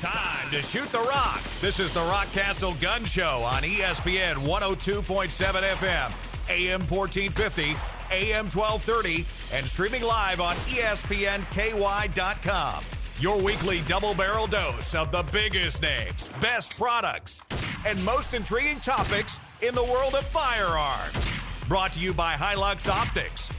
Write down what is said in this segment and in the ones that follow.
Time to shoot the rock. This is the Rockcastle Gun Show on ESPN 102.7 FM, AM 1450, AM 1230, and streaming live on ESPNKY.com. Your weekly double-barrel dose of the biggest names, best products, and most intriguing topics in the world of firearms. Brought to you by Hilux Optics,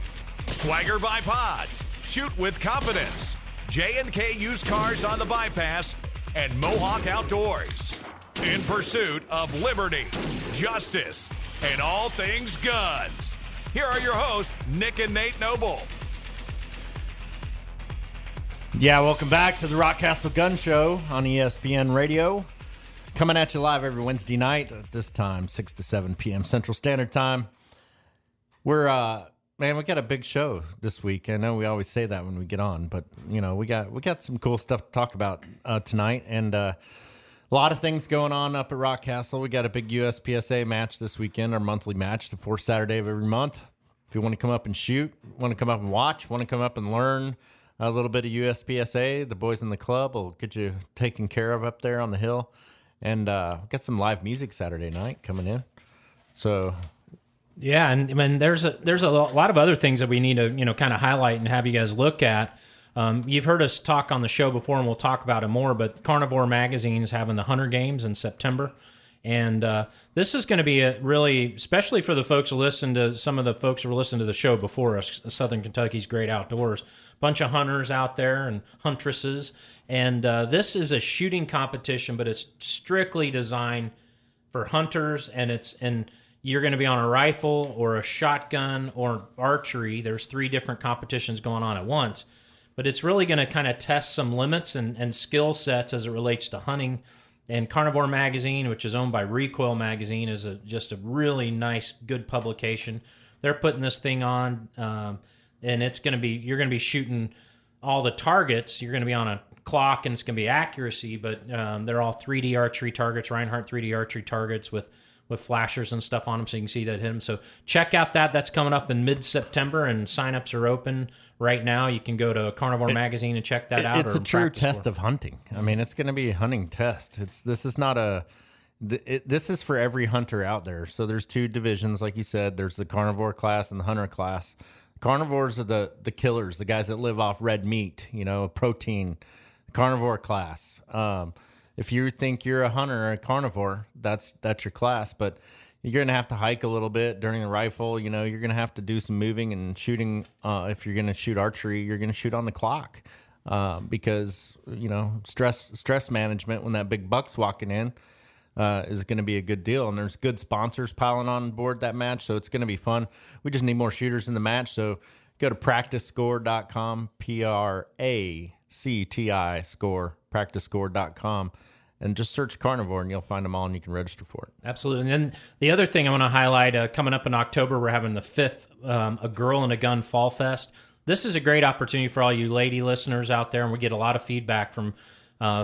Swagger Bipods, Shoot with Confidence, J&K Used Cars on the Bypass, and Mohawk Outdoors. In pursuit of liberty, justice, and all things guns. Here are your hosts, Nick and Nate Noble. Yeah, welcome back to the Rockcastle Gun Show on ESPN Radio. Coming at you live every Wednesday night at this time, 6 to 7 p.m. Central Standard Time. We're, man, we got a big show this week. I know we always say that when we get on, but, you know, we got some cool stuff to talk about tonight. And a lot of things going on up at Rockcastle. We got a big USPSA match this weekend, our monthly match, the fourth Saturday of every month. If you want to come up and shoot, want to come up and watch, want to come up and learn a little bit of USPSA, the boys in the club will get you taken care of up there on the hill. And got some live music Saturday night coming in. So, yeah, and I mean, there's a lot of other things that we need to kind of highlight and have you guys look at. You've heard us talk on the show before, and we'll talk about it more. But Carnivore Magazine is having the Hunter Games in September, and this is going to be a really, especially for the folks who listen to some of the folks who were listening to the show before us. Southern Kentucky's Great Outdoors, bunch of hunters out there and huntresses. And this is a shooting competition, but it's strictly designed for hunters, and you're going to be on a rifle or a shotgun or archery. There's 3 different competitions going on at once, but it's really going to kind of test some limits and skill sets as it relates to hunting. And Carnivore Magazine, which is owned by Recoil Magazine, is just a really nice, good publication. They're putting this thing on, and you're going to be shooting all the targets. You're going to be on a clock, and it's going to be accuracy, but they're all 3D archery targets, Reinhardt 3D archery targets with flashers and stuff on them, so you can see that hit them. So check out that's coming up in mid-September, and signups are open right now. You can go to Carnivore Magazine and check that out. It's a true test of hunting. I mean, it's going to be a hunting test. This is for every hunter out there. So there's 2 divisions, like you said. There's the carnivore class and the hunter class. Carnivores are the killers, the guys that live off red meat, protein. Carnivore class. If you think you're a hunter or a carnivore, that's your class. But you're going to have to hike a little bit during the rifle. You're going to have to do some moving and shooting. If you're going to shoot archery, you're going to shoot on the clock because stress management when that big buck's walking in is going to be a good deal. And there's good sponsors piling on board that match, so it's going to be fun. We just need more shooters in the match, so go to practicescore.com, PRACTI score, practicescore.com, and just search Carnivore, and you'll find them all, and you can register for it. Absolutely. And then the other thing I want to highlight, coming up in October, we're having the 5th A Girl and a Gun Fall Fest. This is a great opportunity for all you lady listeners out there, and we get a lot of feedback from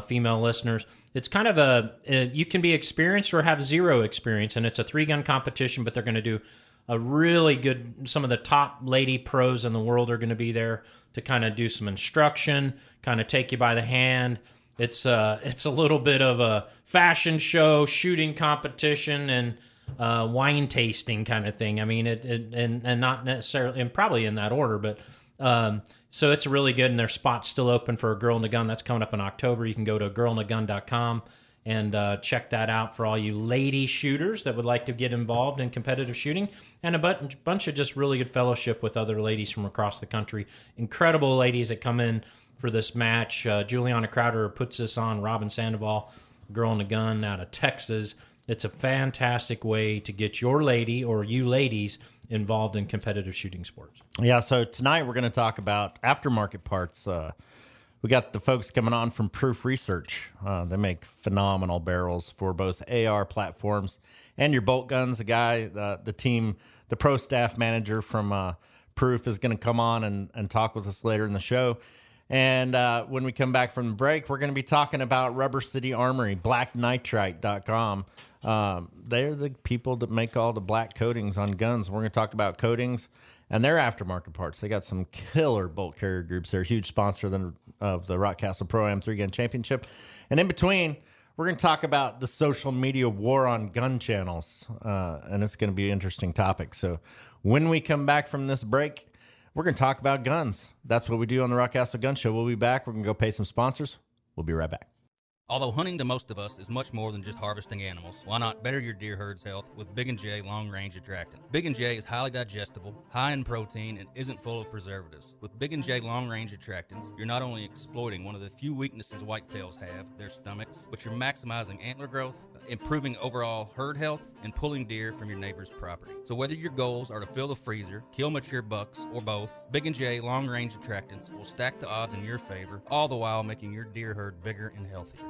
female listeners. It's kind of you can be experienced or have zero experience, and it's a 3-gun competition, but they're going to do a really good, some of the top lady pros in the world are going to be there to kind of do some instruction, kind of take you by the hand. It's a little bit of a fashion show, shooting competition, and wine tasting kind of thing. I mean, and not necessarily, and probably in that order, but so it's really good, and their spot's still open for A Girl and a Gun. That's coming up in October. You can go to girlandagun.com and check that out for all you lady shooters that would like to get involved in competitive shooting, and a bunch of just really good fellowship with other ladies from across the country. Incredible ladies that come in for this match. Juliana Crowder puts this on, Robin Sandoval, Girl and a Gun out of Texas. It's a fantastic way to get your lady or you ladies involved in competitive shooting sports. Yeah, so tonight we're going to talk about aftermarket parts. We got the folks coming on from Proof Research. They make phenomenal barrels for both AR platforms and your bolt guns. The guy, the team, the pro staff manager from Proof is going to come on and talk with us later in the show. And when we come back from the break, we're going to be talking about Rubber City Armory, blacknitrite.com. They're the people that make all the black coatings on guns. We're going to talk about coatings and their aftermarket parts. They got some killer bolt carrier groups. They're a huge sponsor of the Rockcastle Pro-Am 3-Gun Championship. And in between, we're going to talk about the social media war on gun channels, and it's going to be an interesting topic. So when we come back from this break, we're going to talk about guns. That's what we do on the Rockcastle Gun Show. We'll be back. We're going to go pay some sponsors. We'll be right back. Although hunting to most of us is much more than just harvesting animals, why not better your deer herd's health with Big & J Long Range Attractant? Big & J is highly digestible, high in protein, and isn't full of preservatives. With Big & J Long Range Attractants, you're not only exploiting one of the few weaknesses whitetails have, their stomachs, but you're maximizing antler growth, improving overall herd health, and pulling deer from your neighbor's property. So whether your goals are to fill the freezer, kill mature bucks, or both, Big & J Long Range Attractants will stack the odds in your favor, all the while making your deer herd bigger and healthier.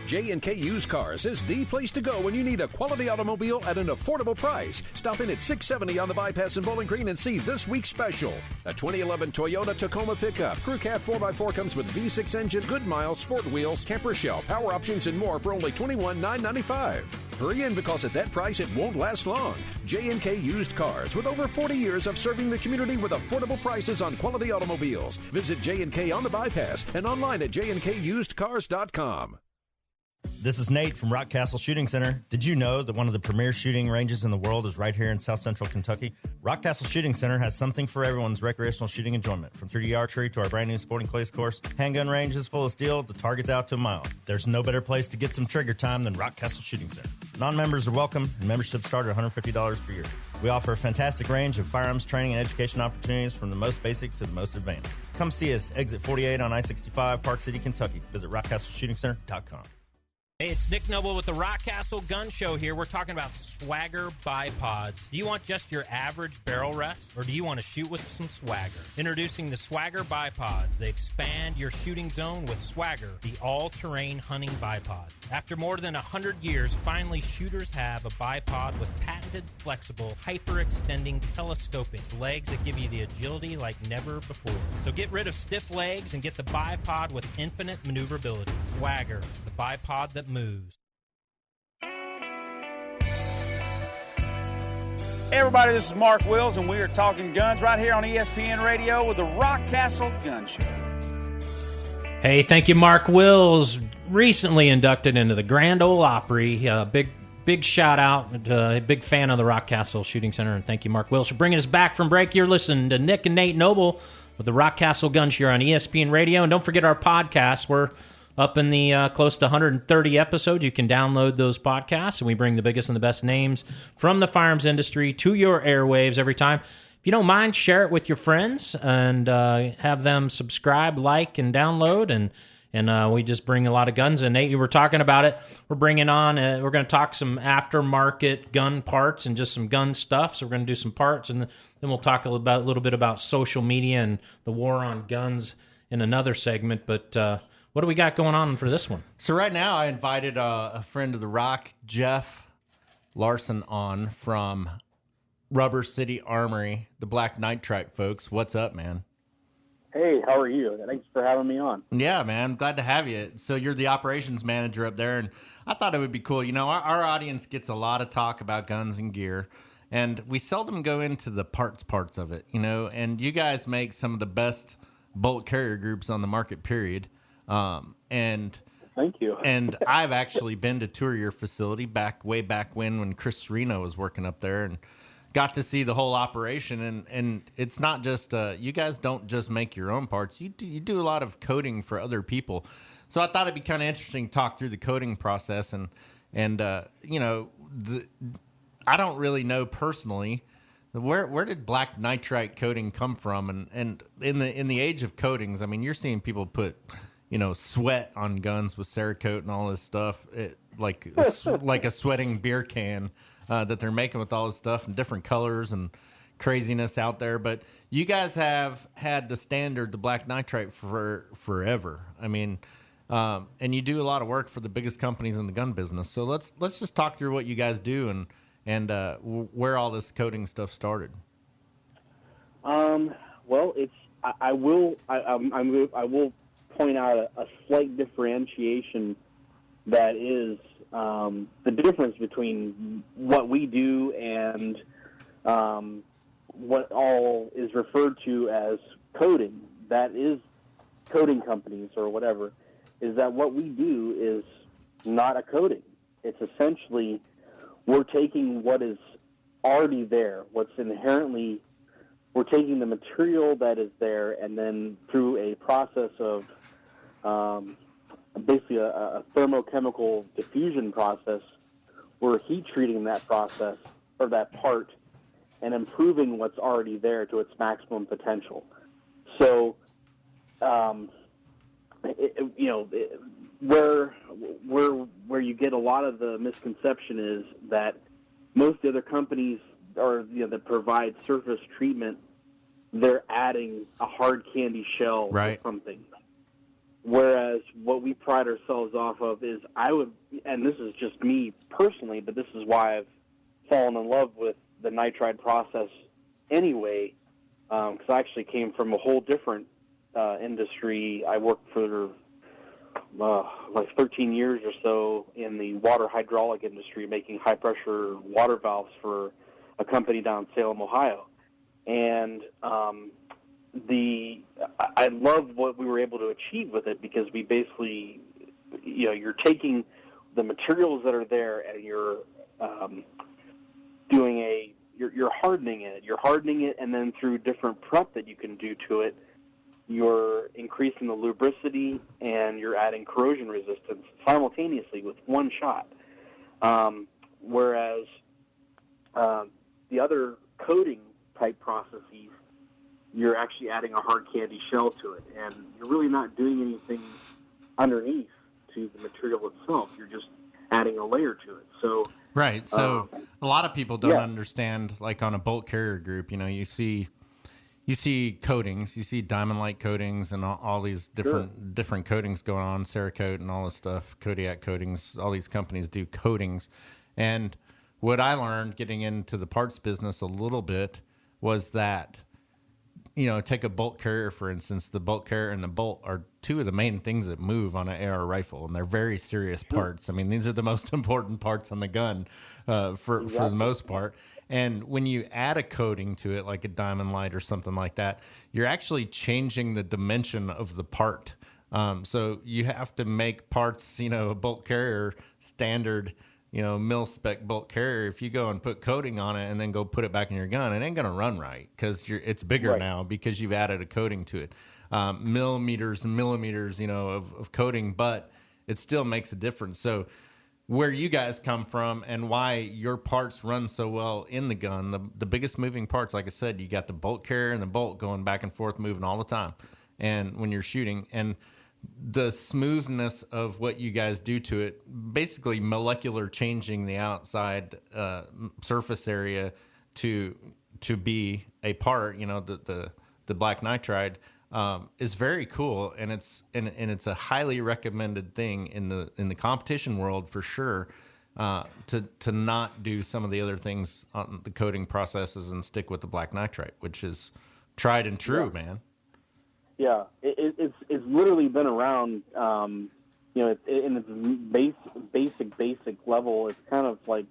J&K Used Cars is the place to go when you need a quality automobile at an affordable price. Stop in at 670 on the Bypass in Bowling Green and see this week's special. A 2011 Toyota Tacoma pickup. Crew Cab 4x4 comes with V6 engine, good miles, sport wheels, camper shell, power options, and more for only $21,995. Hurry in because at that price it won't last long. J&K Used Cars with over 40 years of serving the community with affordable prices on quality automobiles. Visit J&K on the Bypass and online at jnkusedcars.com. This is Nate from Rockcastle Shooting Center. Did you know that one of the premier shooting ranges in the world is right here in South Central Kentucky? Rockcastle Shooting Center has something for everyone's recreational shooting enjoyment. From 3D archery to our brand new sporting clays course, handgun ranges full of steel to targets out to a mile. There's no better place to get some trigger time than Rockcastle Shooting Center. Non-members are welcome, and memberships start at $150 per year. We offer a fantastic range of firearms training and education opportunities from the most basic to the most advanced. Come see us, exit 48 on I-65, Park City, Kentucky. Visit rockcastleshootingcenter.com. Hey, it's Nick Noble with the Rockcastle Gun Show here. We're talking about Swagger bipods. Do you want just your average barrel rest, or do you want to shoot with some swagger? Introducing the Swagger bipods. They expand your shooting zone with Swagger, the all-terrain hunting bipod. After more than 100 years, finally shooters have a bipod with patented, flexible, hyper-extending telescoping legs that give you the agility like never before. So get rid of stiff legs and get the bipod with infinite maneuverability. Swagger, the bipod that moves. Hey everybody, this is Mark Wills, and we are talking guns right here on ESPN Radio with the Rockcastle Gun Show. Hey, thank you, Mark Wills. Recently inducted into the Grand Ole Opry. Big shout out, a big fan of the Rockcastle Shooting Center, and thank you, Mark Wills, for bringing us back from break. You're listening to Nick and Nate Noble with the Rockcastle Gun Show on ESPN Radio, and don't forget our podcast. We're up in the close to 130 episodes. You can download those podcasts, and we bring the biggest and the best names from the firearms industry to your airwaves every time. If you don't mind, share it with your friends and have them subscribe, like, and download. And we just bring a lot of guns. And Nate, you were talking about it. We're bringing on, we're going to talk some aftermarket gun parts and just some gun stuff. So we're going to do some parts, and then we'll talk a little bit about social media and the war on guns in another segment. But what do we got going on for this one? So right now I invited a friend of the Rock, Jeff Larson, on from Rubber City Armory, the Black Nitrite folks. What's up, man? Hey, how are you? Thanks for having me on. Yeah, man. Glad to have you. So you're the operations manager up there, and I thought it would be cool. You know, our audience gets a lot of talk about guns and gear, and we seldom go into the parts of it, you know, and you guys make some of the best bolt carrier groups on the market, period. And thank you. And I've actually been to tour your facility way back when Chris Serino was working up there, and got to see the whole operation. And it's not just you guys don't just make your own parts. You do a lot of coding for other people. So I thought it'd be kind of interesting to talk through the coding process and you know, I don't really know personally where did black nitrite coating come from, and in the age of coatings, I mean, you're seeing people put, you know, sweat on guns with Cerakote and all this stuff, like a sweating beer can that they're making with all this stuff and different colors and craziness out there. But you guys have had the standard, the black nitrite, for forever. I mean, and you do a lot of work for the biggest companies in the gun business. So let's just talk through what you guys do and where all this coating stuff started. Well, I will point out a slight differentiation that is the difference between what we do and what all is referred to as coating, that is coating companies or whatever, is that what we do is not a coating. It's essentially we're taking what is already there, what's inherently, we're taking the material that is there, and then through a process of basically a thermochemical diffusion process, we're heat treating that process or that part and improving what's already there to its maximum potential. So, where you get a lot of the misconception is that most other companies that provide surface treatment, they're adding a hard candy shell or something. Whereas what we pride ourselves off of is and this is just me personally, but this is why I've fallen in love with the nitride process anyway, because I actually came from a whole different industry. I worked for like 13 years or so in the water hydraulic industry, making high-pressure water valves for a company down in Salem, Ohio. And I love what we were able to achieve with it, because we basically, you're taking the materials that are there and you're you're hardening it. You're hardening it, and then through different prep that you can do to it, you're increasing the lubricity and you're adding corrosion resistance simultaneously with one shot. Whereas the other coating type processes, you're actually adding a hard candy shell to it, and you're really not doing anything underneath to the material itself. You're just adding a layer to it. So right. So a lot of people don't understand, like on a bolt carrier group, you see coatings, you see diamond-like coatings and all these different coatings going on, Cerakote and all this stuff, Kodiak coatings, all these companies do coatings. And what I learned getting into the parts business a little bit was that, take a bolt carrier, for instance. The bolt carrier and the bolt are two of the main things that move on an AR rifle, and they're very serious parts. I mean, these are the most important parts on the gun for the most part. And when you add a coating to it, like a diamond light or something like that, you're actually changing the dimension of the part. So you have to make parts, a bolt carrier standard, mil spec bolt carrier. If you go and put coating on it and then go put it back in your gun, it ain't going to run right, because it's bigger now because you've added a coating to it. Millimeters and millimeters, of coating, but it still makes a difference. So where you guys come from and why your parts run so well in the gun, the biggest moving parts, like I said, you got the bolt carrier and the bolt going back and forth, moving all the time. And when you're shooting, and the smoothness of what you guys do to it, basically molecular changing the outside surface area to be a part, the black nitride, is very cool, and it's a highly recommended thing in the competition world for sure, to not do some of the other things on the coating processes and stick with the black nitrite, which is tried and true, man. Yeah, it's literally been around, in its basic level. It's kind of like,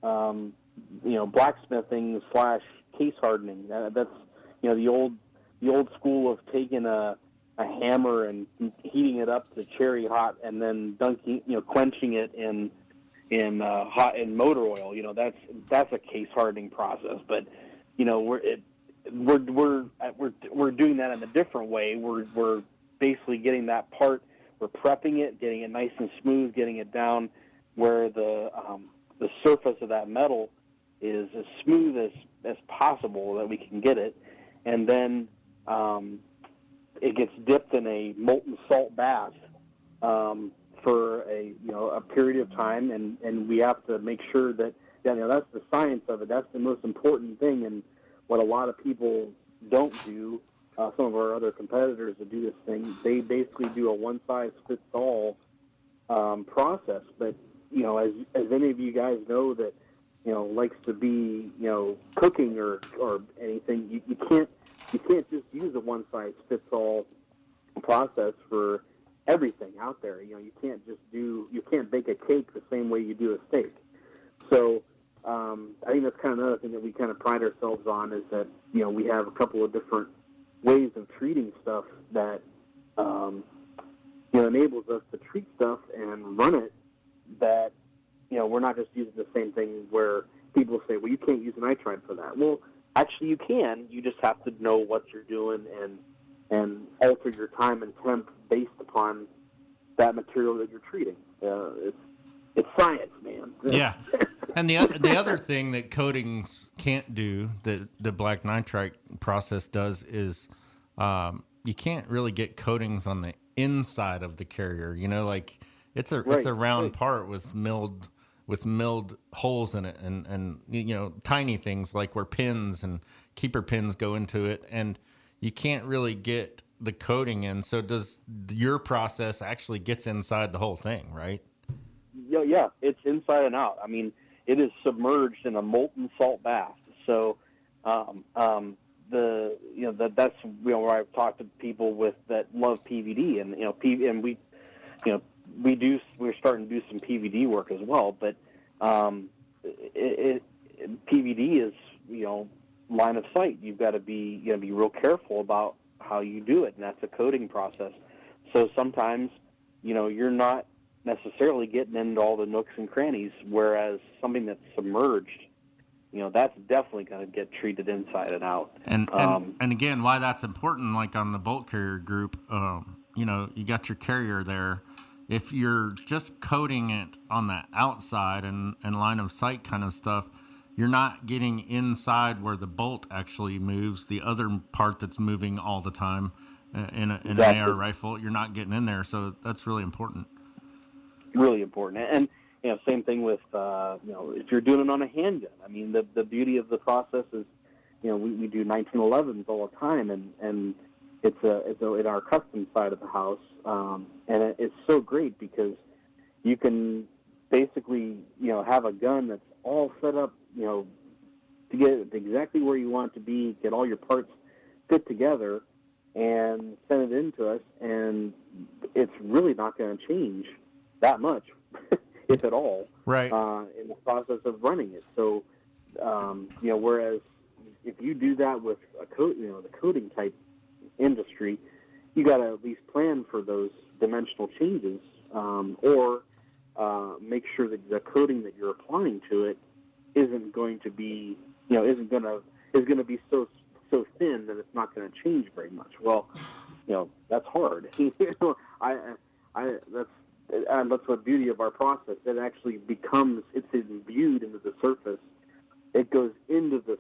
blacksmithing / case hardening. That's, the old school of taking a hammer and heating it up to cherry hot and then quenching it in hot and motor oil. That's a case hardening process. But we're doing that in a different way. We're basically getting that part, we're prepping it, getting it nice and smooth, getting it down where the surface of that metal is as smooth as possible that we can get it, and then it gets dipped in a molten salt bath for a period of time, and we have to make sure that that's the science of it. That's the most important thing, and what a lot of people don't do, some of our other competitors that do this thing, they basically do a one-size-fits-all process. But, as any of you guys know that, likes to be, cooking or anything, you can't just use a one-size-fits-all process for everything out there. You can't bake a cake the same way you do a steak. So I think that's kind of another thing that we kind of pride ourselves on is that, we have a couple of different ways of treating stuff that, enables us to treat stuff and run it that, we're not just using the same thing where people say, well, you can't use nitrite for that. Well, actually you can. You just have to know what you're doing and alter your time and temp based upon that material that you're treating. It's science, man. Yeah. And the other thing that coatings can't do that the black nitrite process does is you can't really get coatings on the inside of the carrier. Like it's a round part with milled holes in it and tiny things like where pins and keeper pins go into it, and you can't really get the coating in. So does your process actually gets inside the whole thing, right? Yeah, it's inside and out. I mean, it is submerged in a molten salt bath. So, that's where I've talked to people that love PVD, and we're starting to do some PVD work as well. But PVD is line of sight. You've got to be real careful about how you do it, and that's a coating process. So sometimes you're not necessarily getting into all the nooks and crannies, whereas something that's submerged, that's definitely going to get treated inside and out. And again, why that's important, like on the bolt carrier group, you got your carrier there. If you're just coating it on the outside and line of sight kind of stuff, you're not getting inside where the bolt actually moves, the other part that's moving all the time in an AR rifle. You're not getting in there, so that's really important. Really important. And same thing with if you're doing it on a handgun. I mean, the beauty of the process is we do 1911s all the time, and it's in our custom side of the house, and it's so great because you can basically have a gun that's all set up to get it exactly where you want it to be, get all your parts fit together, and send it in to us, and it's really not going to change that much, if at all, right, in the process of running it. So, whereas if you do that with the coating type industry, you got to at least plan for those dimensional changes, or make sure that the coating that you're applying to it isn't going to be, is going to be so thin that it's not going to change very much. Well, that's hard. That's the beauty of our process. It actually it's imbued into the surface. It goes into the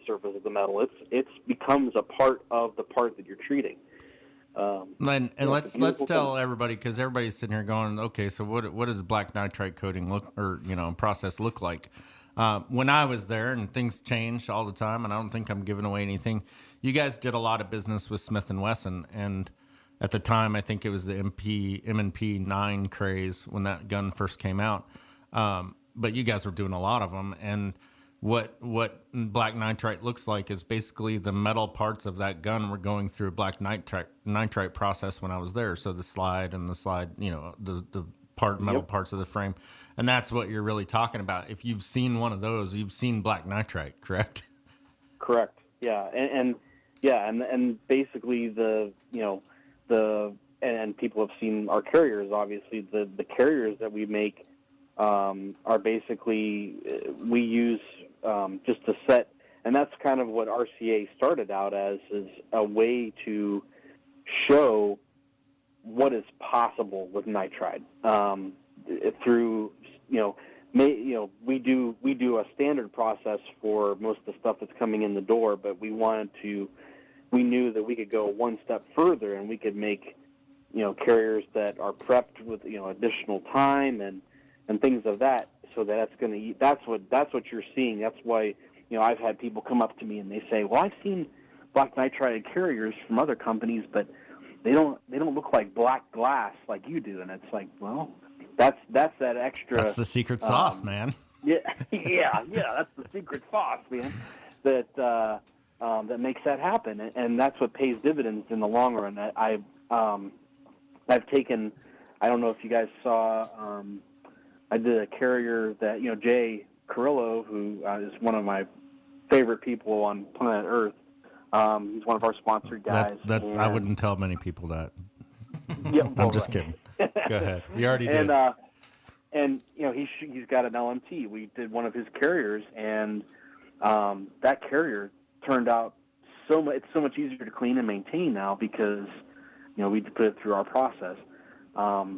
surface of the metal. It becomes a part of the part that you're treating. Let's tell everybody, because everybody's sitting here going, okay, so what does black nitrite coating process look like? When I was there, and things change all the time, and I don't think I'm giving away anything. You guys did a lot of business with Smith & Wesson, and at the time, I think it was the M&P 9 craze when that gun first came out. But you guys were doing a lot of them. And what black nitrite looks like is basically the metal parts of that gun were going through a black nitrite process when I was there. So the slide, the metal parts of the frame. And that's what you're really talking about. If you've seen one of those, you've seen black nitrite, correct? Correct. Yeah. And basically and people have seen our carriers, obviously. The carriers that we make are basically, we use just a set, and that's kind of what RCA started out as, is a way to show what is possible with nitride. Through, we do a standard process for most of the stuff that's coming in the door, but we knew that we could go one step further, and we could make carriers that are prepped with additional time and things of that, so that's what you're seeing. That's why I've had people come up to me and they say, well, I've seen black nitride carriers from other companies, but they don't look like black glass like you do. And it's like, well, that's that extra. That's the secret sauce, man. Yeah, that's the secret sauce, man. That makes that happen, and that's what pays dividends in the long run. I've taken, I don't know if you guys saw, I did a carrier that Jay Carrillo, who is one of my favorite people on planet Earth. He's one of our sponsored guys. I wouldn't tell many people that. Yeah, well, I'm just kidding. Go ahead. You already did. And he's got an LMT. We did one of his carriers, and that carrier turned out it's so much easier to clean and maintain now because we put it through our process. That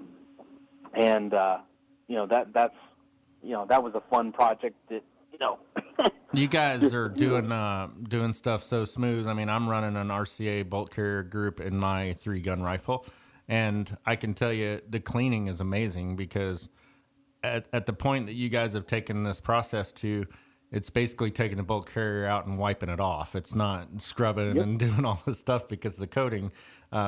was a fun project that You guys are doing stuff so smooth. I mean, I'm running an RCA bolt carrier group in my 3-gun rifle, and I can tell you the cleaning is amazing because at the point that you guys have taken this process to, it's basically taking the bolt carrier out and wiping it off. It's not scrubbing and doing all this stuff because the coating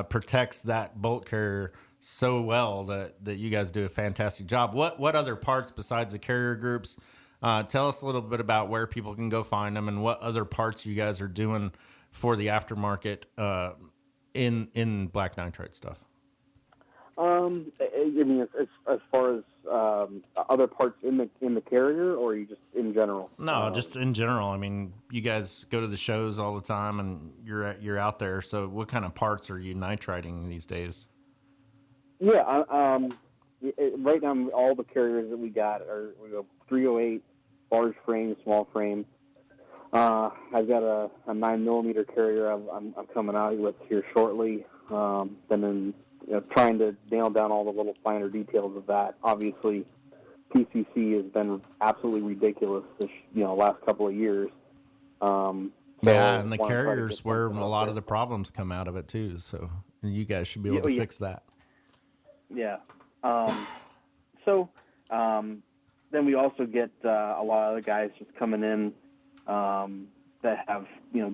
protects that bolt carrier so well that you guys do a fantastic job. What other parts besides the carrier groups? Tell us a little bit about where people can go find them and what other parts you guys are doing for the aftermarket in black nitrite stuff. I mean, as far as other parts in the carrier, or you just in general? No, just in general. I mean, you guys go to the shows all the time, and you're out there. So, what kind of parts are you nitriting these days? Yeah, right now all the carriers that we got are 308 large frame, small frame. I've got a 9mm carrier I'm coming out with here shortly. Then trying to nail down all the little finer details of that. Obviously, PCC has been absolutely ridiculous this last couple of years. And the carrier's where a lot of the problems come out of it too. So you guys should be able to fix that. Yeah. Then we also get a lot of other guys just coming in that have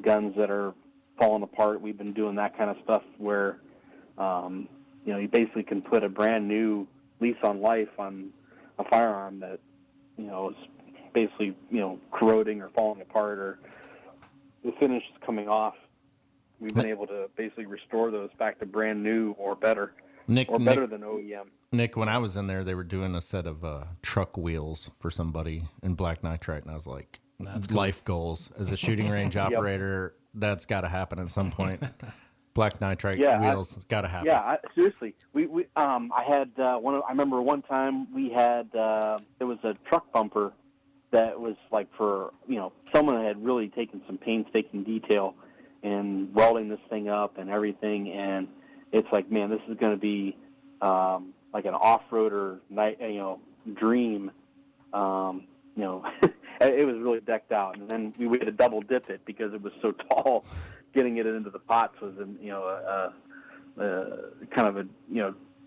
guns that are falling apart. We've been doing that kind of stuff where you basically can put a brand new lease on life on a firearm that is basically corroding or falling apart, or the finish is coming off. We've been able to basically restore those back to brand new or better. Better than OEM. Nick, when I was in there, they were doing a set of truck wheels for somebody in black nitrite, and I was like, that's life goals. As a shooting range operator, that's got to happen at some point. Black nitrite wheels, it's got to happen. Yeah, seriously. I had I remember one time we had there was a truck bumper that was like for someone had really taken some painstaking detail in welding this thing up and everything, and it's like, man, this is going to be like an off-roader dream. It was really decked out, and then we had to double dip it because it was so tall. Getting it into the pots was, kind of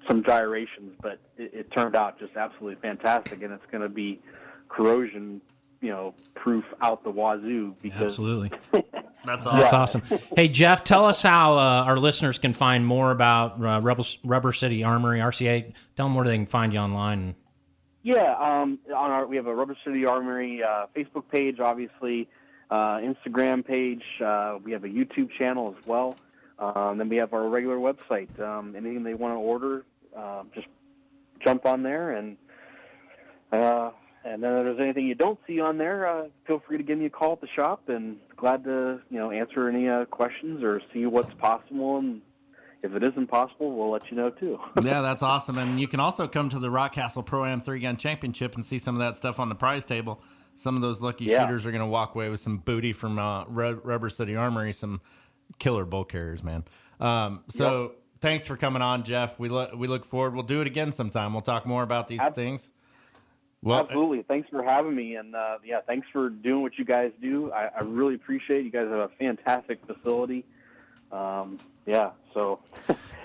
some gyrations, but it turned out just absolutely fantastic, and it's going to be corrosion proof out the wazoo. Because absolutely. That's awesome. That's awesome. Hey, Jeff, tell us how our listeners can find more about Rubber City Armory, RCA. Tell them where they can find you online. Yeah, we have a Rubber City Armory Facebook page, obviously, Instagram page. We have a YouTube channel as well. Then we have our regular website. Anything they want to order, just jump on there, and then if there's anything you don't see on there, feel free to give me a call at the shop, and glad to answer any questions or see what's possible. And if it isn't possible, we'll let you know too. Yeah, that's awesome. And you can also come to the Rockcastle Pro-Am 3-Gun Championship and see some of that stuff on the prize table. Some of those lucky shooters are going to walk away with some booty from Rubber City Armory, some killer bolt carriers, man. Thanks for coming on, Jeff. We look forward. We'll do it again sometime. We'll talk more about these things. Well, absolutely. Thanks for having me, and thanks for doing what you guys do. I really appreciate it. You guys have a fantastic facility.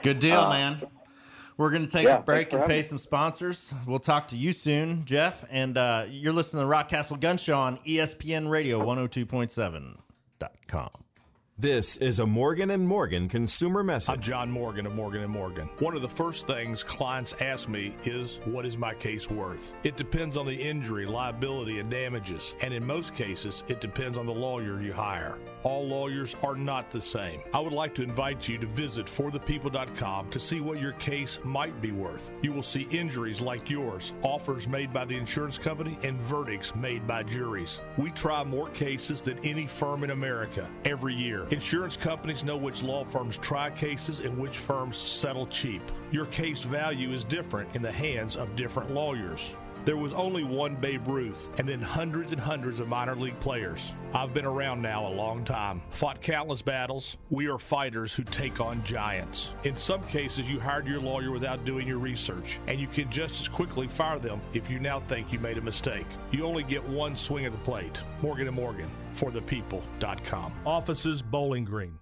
Good deal, man. We're going to take a break and pay some sponsors. We'll talk to you soon, Jeff. And you're listening to the Rockcastle Gun Show on ESPN Radio 102.7.com. This is a Morgan & Morgan consumer message. I'm John Morgan of Morgan & Morgan. One of the first things clients ask me is, what is my case worth? It depends on the injury, liability, and damages. And in most cases, it depends on the lawyer you hire. All lawyers are not the same. I would like to invite you to visit forthepeople.com to see what your case might be worth. You will see injuries like yours, offers made by the insurance company, and verdicts made by juries. We try more cases than any firm in America every year. Insurance companies know which law firms try cases and which firms settle cheap. Your case value is different in the hands of different lawyers. There was only one Babe Ruth, and then hundreds and hundreds of minor league players. I've been around now a long time, fought countless battles. We are fighters who take on giants. In some cases, you hired your lawyer without doing your research, and you can just as quickly fire them if you now think you made a mistake. You only get one swing of the plate. Morgan & Morgan, forthepeople.com. Offices, Bowling Green.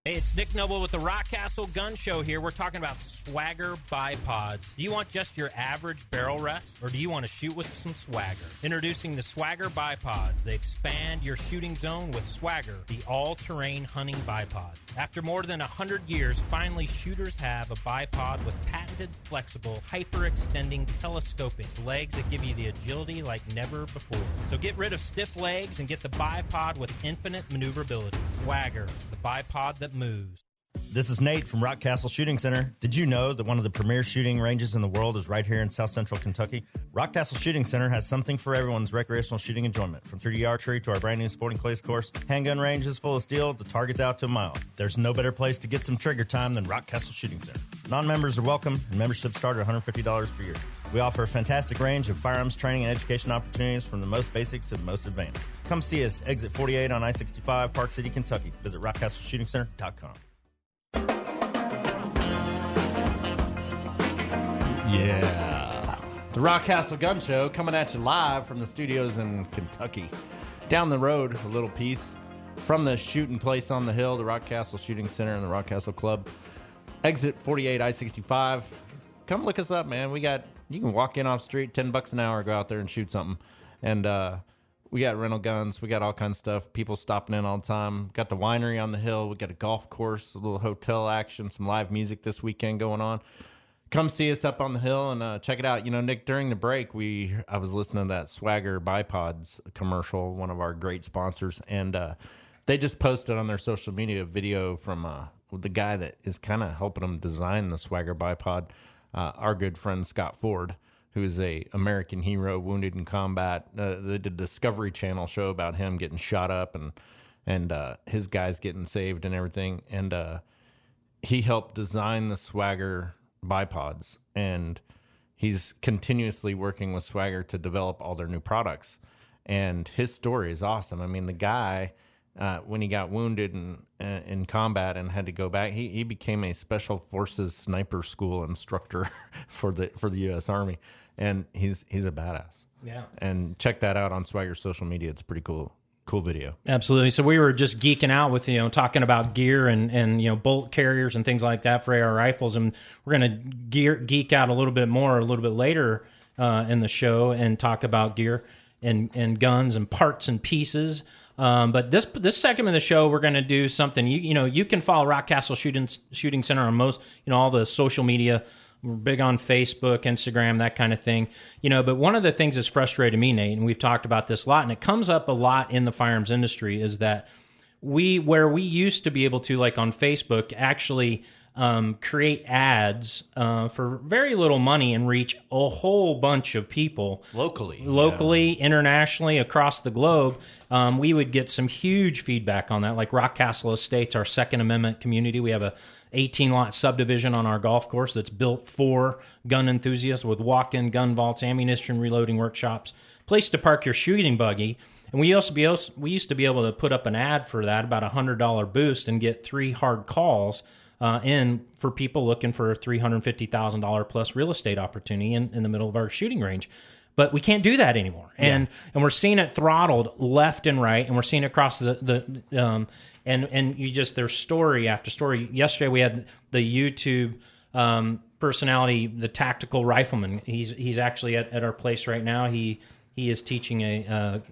Hey, it's Nick Noble with the Rockcastle Gun Show here. We're talking about Swagger bipods. Do you want just your average barrel rest, or do you want to shoot with some swagger? Introducing the Swagger bipods. They expand your shooting zone with Swagger, the all-terrain hunting bipod. After more than 100 years, finally shooters have a bipod with patented, flexible, hyper-extending telescoping legs that give you the agility like never before. So get rid of stiff legs and get the bipod with infinite maneuverability. Swagger, the bipod that moves. This is Nate from Rockcastle Shooting Center. Did you know that one of the premier shooting ranges in the world is right here in South Central Kentucky? Rockcastle Shooting Center has something for everyone's recreational shooting enjoyment. From 3D archery to our brand new sporting clays course, handgun ranges full of steel to targets out to a mile. There's no better place to get some trigger time than Rockcastle Shooting Center. Non-members are welcome, and memberships start at $150 per year. We offer a fantastic range of firearms training and education opportunities from the most basic to the most advanced. Come see us, exit 48 on I-65, Park City, Kentucky. Visit rockcastleshootingcenter.com. Yeah. The Rockcastle Gun Show coming at you live from the studios in Kentucky. Down the road, a little piece from the shooting place on the hill, the Rockcastle Shooting Center and the Rockcastle Club. Exit 48 I-65. Come look us up, man. You can walk in off street, $10 an hour, go out there and shoot something. And we got rental guns. We got all kinds of stuff. People stopping in all the time. Got the winery on the hill. We got a golf course, a little hotel action, some live music this weekend going on. Come see us up on the hill and check it out. You know, Nick, during the break, I was listening to that Swagger Bipods commercial, one of our great sponsors, and they just posted on their social media a video from the guy that is kind of helping them design the Swagger Bipod, our good friend Scott Ford, who is a American hero, wounded in combat. They did a Discovery Channel show about him getting shot up and his guys getting saved and everything. And he helped design the Swagger bipods, and he's continuously working with Swagger to develop all their new products. And his story is awesome. I mean, the guy, when he got wounded in combat and had to go back, he became a Special Forces sniper school instructor for the U.S. Army, and he's a badass. Yeah. And check that out on Swagger's social media. It's a pretty cool video. Absolutely. So we were just geeking out with, talking about gear and bolt carriers and things like that for AR rifles. And we're going to geek out a little bit more a little bit later in the show and talk about gear and guns and parts and pieces. But this segment of the show, we're going to do something. You can follow Rockcastle Shooting Center on most, all the social media. We're big on Facebook, Instagram, that kind of thing. But one of the things that's frustrated me, Nate, and we've talked about this a lot, and it comes up a lot in the firearms industry, is that where we used to be able to, like on Facebook, actually create ads for very little money and reach a whole bunch of people locally, internationally, across the globe. We would get some huge feedback on that. Like Rockcastle Estates, our Second Amendment community, we have a 18-lot subdivision on our golf course that's built for gun enthusiasts with walk-in gun vaults, ammunition reloading workshops, place to park your shooting buggy. And we used to be able to put up an ad for that, about $100 boost, and get 3 hard calls in for people looking for a $350,000 plus real estate opportunity in the middle of our shooting range. But we can't do that anymore, and we're seeing it throttled left and right, and we're seeing it across and you just, there's story after story. Yesterday we had the YouTube personality, the tactical rifleman. He's actually at our place right now. He is teaching a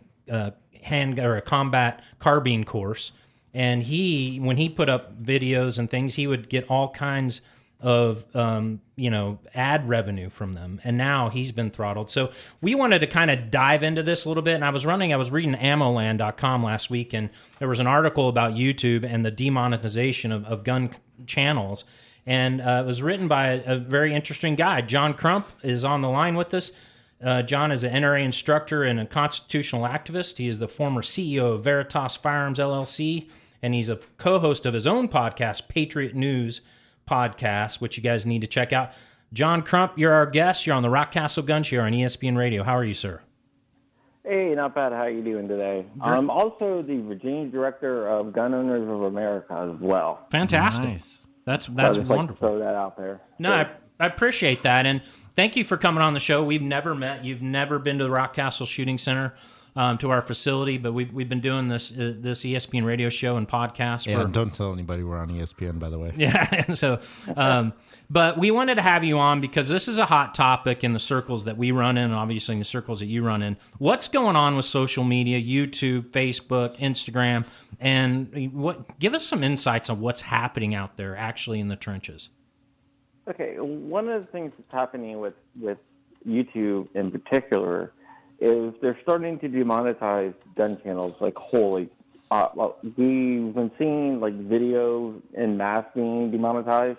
combat carbine course, and when he put up videos and things, he would get all kinds of ad revenue from them, and now he's been throttled. So we wanted to kind of dive into this a little bit, and I was reading ammoland.com last week, and there was an article about YouTube and the demonetization of gun channels, and it was written by a very interesting guy. John Crump is on the line with us. John is an NRA instructor and a constitutional activist. He is the former CEO of Veritas Firearms LLC, and he's a co-host of his own podcast, Patriot News Podcast, which you guys need to check out. John Crump, you're our guest. You're on the Rockcastle Gun Show on ESPN Radio. How are you, sir? Hey, not bad. How are you doing today? I'm also the Virginia Director of Gun Owners of America as well. Fantastic. Nice. That's wonderful. Like to throw that out there. No, I appreciate that, and thank you for coming on the show. We've never met. You've never been to the Rockcastle Shooting Center, to our facility, but we've been doing this ESPN radio show and podcast. Yeah, don't tell anybody we're on ESPN, by the way. Yeah, so, but we wanted to have you on because this is a hot topic in the circles that we run in, and obviously in the circles that you run in. What's going on with social media, YouTube, Facebook, Instagram, and give us some insights on what's happening out there actually in the trenches. Okay, one of the things that's happening with YouTube in particular is they're starting to demonetize gun channels like wholly. We've been seeing like video and mass being demonetized,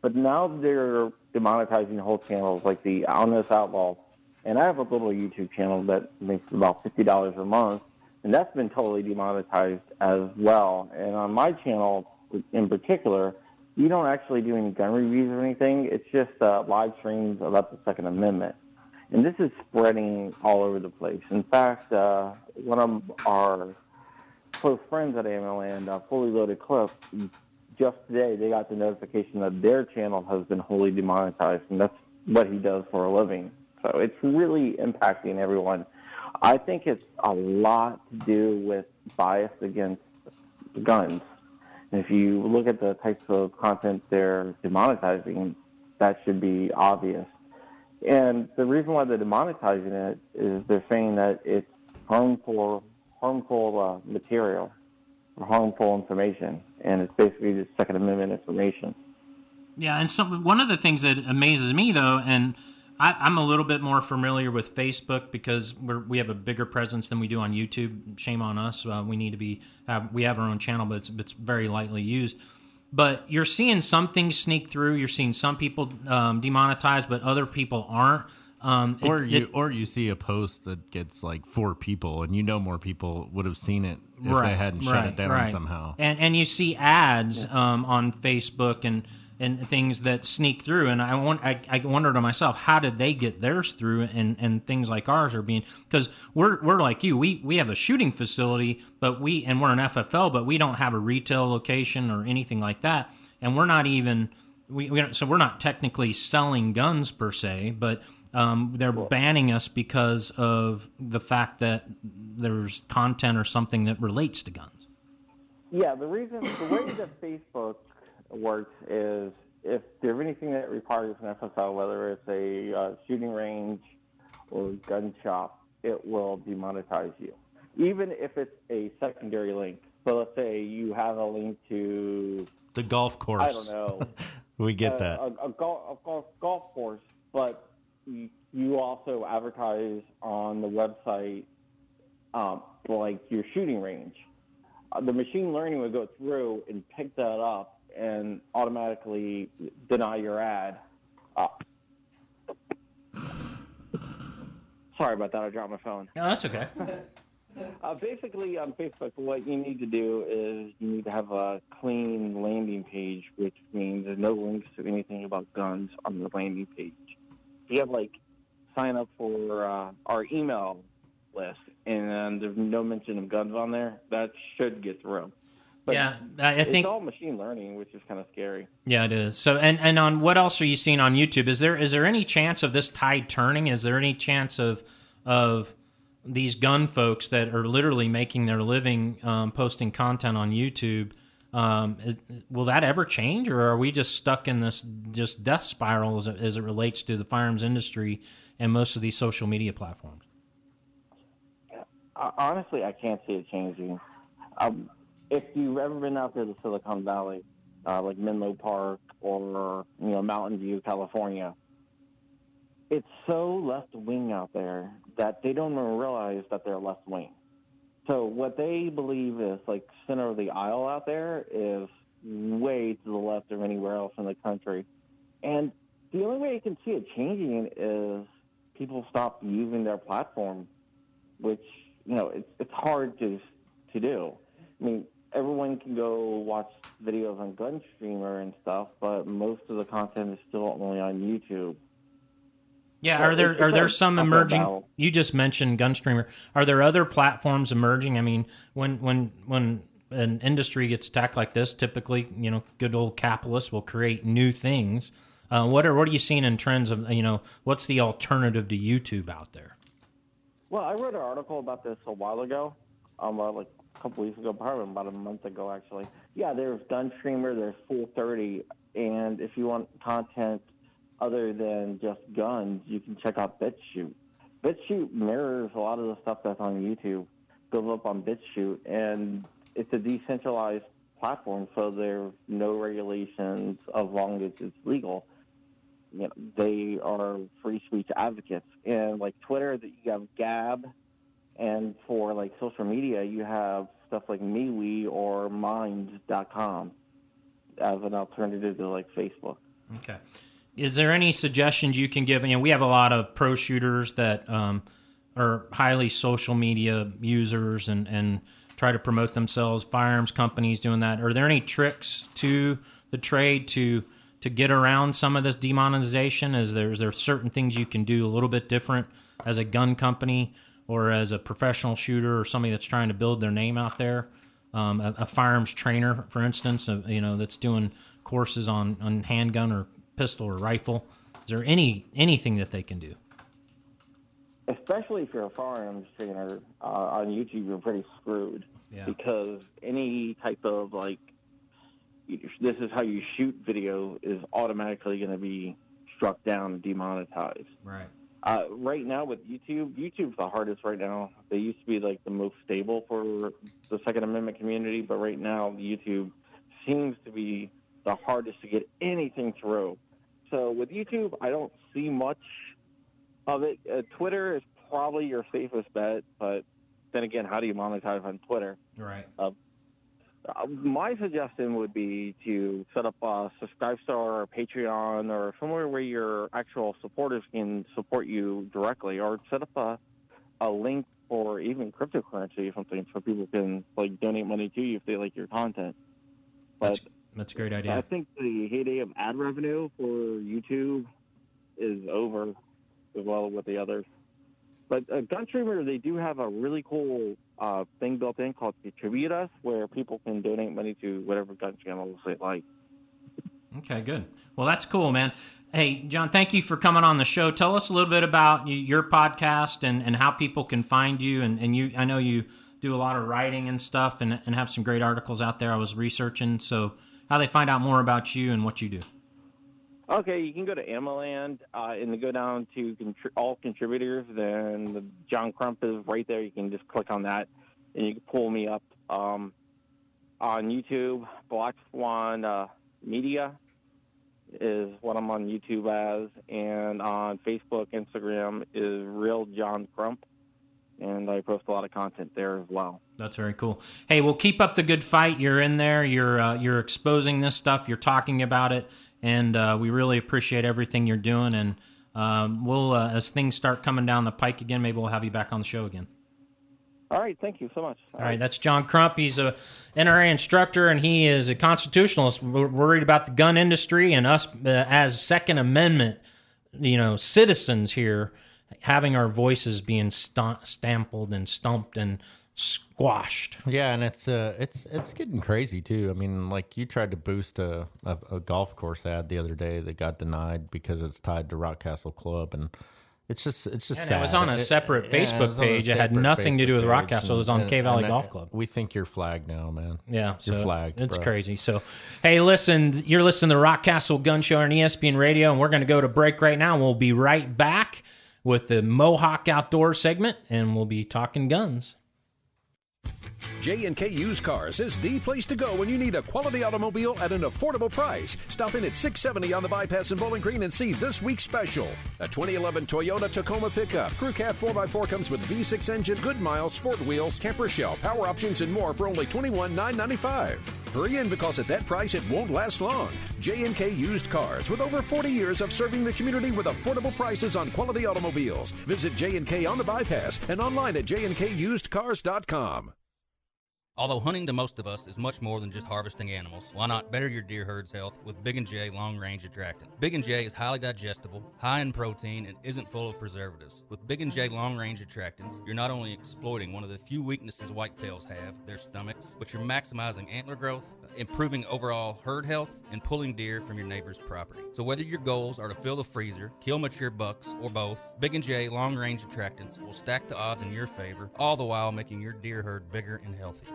but now they're demonetizing whole channels like the Honest Outlaw. And I have a little YouTube channel that makes about $50 a month, and that's been totally demonetized as well. And on my channel in particular, we don't actually do any gun reviews or anything. It's just live streams about the Second Amendment. And this is spreading all over the place. In fact, one of our close friends at AMLand, Fully Loaded Clip, just today they got the notification that their channel has been wholly demonetized, and that's what he does for a living. So it's really impacting everyone. I think it's a lot to do with bias against guns. And if you look at the types of content they're demonetizing, that should be obvious. And the reason why they're demonetizing it is they're saying that it's harmful material or harmful information, and it's basically just Second Amendment information. Yeah, and so one of the things that amazes me, though, and I'm a little bit more familiar with Facebook because we have a bigger presence than we do on YouTube. Shame on us. We need to we have our own channel, but it's very lightly used. But you're seeing some things sneak through. You're seeing some people demonetized, but other people aren't. Or you see a post that gets like 4 people, and more people would have seen it if they hadn't shut it down somehow. And you see ads on Facebook and things that sneak through, and I wonder to myself, how did they get theirs through, and things like ours are being, because we're like you, we have a shooting facility, but we're an FFL, but we don't have a retail location or anything like that, and we're not even so we're not technically selling guns per se, but they're banning us because of the fact that there's content or something that relates to guns. Yeah, the way that Facebook works is if there's anything that requires an FSL, whether it's a shooting range or gun shop, it will demonetize you, even if it's a secondary link. So let's say you have a link to the golf course. I don't know. We get that. A golf course, but you also advertise on the website like your shooting range. The machine learning would go through and pick that up and automatically deny your ad. Sorry about that. I dropped my phone. No, that's okay. Basically, on Facebook, what you need to do is you need to have a clean landing page, which means there's no links to anything about guns on the landing page. You have, sign up for our email list, and there's no mention of guns on there. That should get through. But yeah, I think it's all machine learning, which is kind of scary. Yeah, it is. So, and on what else are you seeing on YouTube? Is there any chance of this tide turning? Is there any chance of these gun folks that are literally making their living posting content on YouTube? Will that ever change, or are we just stuck in this just death spiral as it relates to the firearms industry and most of these social media platforms? Honestly, I can't see it changing. If you've ever been out there to Silicon Valley, like Menlo Park or, Mountain View, California. It's so left-wing out there that they don't even realize that they're left-wing. So what they believe is like center of the aisle out there is way to the left of anywhere else in the country. And the only way you can see it changing is people stop using their platform, which, it's hard to do. I mean, everyone can go watch videos on Gunstreamer and stuff, but most of the content is still only on YouTube. Yeah, are there some emerging? You just mentioned Gunstreamer. Are there other platforms emerging? I mean, when an industry gets attacked like this, typically, good old capitalists will create new things. What are you seeing in trends of, what's the alternative to YouTube out there? Well, I wrote an article about this a while ago, like a couple weeks ago, probably about a month ago, actually. Yeah, there's Gunstreamer, there's Full30, and if you want content other than just guns, you can check out BitChute. BitChute mirrors a lot of the stuff that's on YouTube, goes up on BitChute, and it's a decentralized platform, so there's no regulations as long as it's legal. They are free speech advocates. And like Twitter, you have Gab, and for like social media, you have stuff like MeWe or Mind.com as an alternative to like Facebook. Okay. Is there any suggestions you can give? We have a lot of pro shooters that are highly social media users and try to promote themselves, firearms companies doing that. Are there any tricks to the trade to get around some of this demonetization? Is there certain things you can do a little bit different as a gun company or as a professional shooter or somebody that's trying to build their name out there? A firearms trainer, for instance, that's doing courses on handgun or pistol or rifle. Is there anything that they can do? Especially if you're a firearms trainer on YouTube, you're pretty screwed. Yeah. Because any type of this is how you shoot video is automatically going to be struck down and demonetized. Right. Right now with YouTube's the hardest right now. They used to be like the most stable for the Second Amendment community, but right now YouTube seems to be the hardest to get anything through. So with YouTube, I don't see much of it. Twitter is probably your safest bet, but then again, how do you monetize on Twitter? Right. My suggestion would be to set up a Subscribestar or Patreon or somewhere where your actual supporters can support you directly, or set up a link for even cryptocurrency or something so people can donate money to you if they like your content. But that's a great idea. I think the heyday of ad revenue for YouTube is over as well with the others. But Gunstreamer, they do have a really cool thing built in called Contribute Us, where people can donate money to whatever gun channels they like. Okay, good. Well, that's cool, man. Hey, John, thank you for coming on the show. Tell us a little bit about your podcast and how people can find you. And you, I know you do a lot of writing and stuff and have some great articles out there I was researching. So how they find out more about you and what you do. Okay, you can go to Amaland and go down to all contributors. Then John Crump is right there. You can just click on that, and you can pull me up on YouTube. Black Swan Media is what I'm on YouTube as, and on Facebook, Instagram is Real John Crump, and I post a lot of content there as well. That's very cool. Hey, well, keep up the good fight. You're in there. You're exposing this stuff. You're talking about it. And we really appreciate everything you're doing. And we'll, as things start coming down the pike again, maybe we'll have you back on the show again. All right. Thank you so much. All right. That's John Crump. He's a NRA instructor, and he is a constitutionalist. We're worried about the gun industry and us as Second Amendment, citizens here, having our voices being stampled and stumped and squashed. Yeah, and it's getting crazy too. I mean, like you tried to boost a golf course ad the other day that got denied because it's tied to Rockcastle Club, and it's just sad. It was on a separate Facebook page. It had nothing to do with Rockcastle. It was on K Valley Golf Club. We think you're flagged now, man. Yeah, you're flagged. It's bro. crazy. So, hey, listen, you're listening to the Rockcastle Gun Show on ESPN Radio, and we're going to go to break right now. We'll be right back with the Mohawk Outdoor segment, and we'll be talking guns. J&K Used Cars is the place to go when you need a quality automobile at an affordable price. Stop in at 670 on the Bypass in Bowling Green and see this week's special. A 2011 Toyota Tacoma pickup. Crew Cab 4x4 comes with V6 engine, good miles, sport wheels, camper shell, power options, and more for only $21,995. Hurry in because at that price it won't last long. J&K Used Cars with over 40 years of serving the community with affordable prices on quality automobiles. Visit J&K on the Bypass and online at jnkusedcars.com. Although hunting to most of us is much more than just harvesting animals, why not better your deer herd's health with Big & J long-range attractant? Big & J is highly digestible, high in protein, and isn't full of preservatives. With Big & J long-range attractants, you're not only exploiting one of the few weaknesses whitetails have, their stomachs, but you're maximizing antler growth, improving overall herd health, and pulling deer from your neighbor's property. So whether your goals are to fill the freezer, kill mature bucks, or both, Big & J long-range attractants will stack the odds in your favor, all the while making your deer herd bigger and healthier.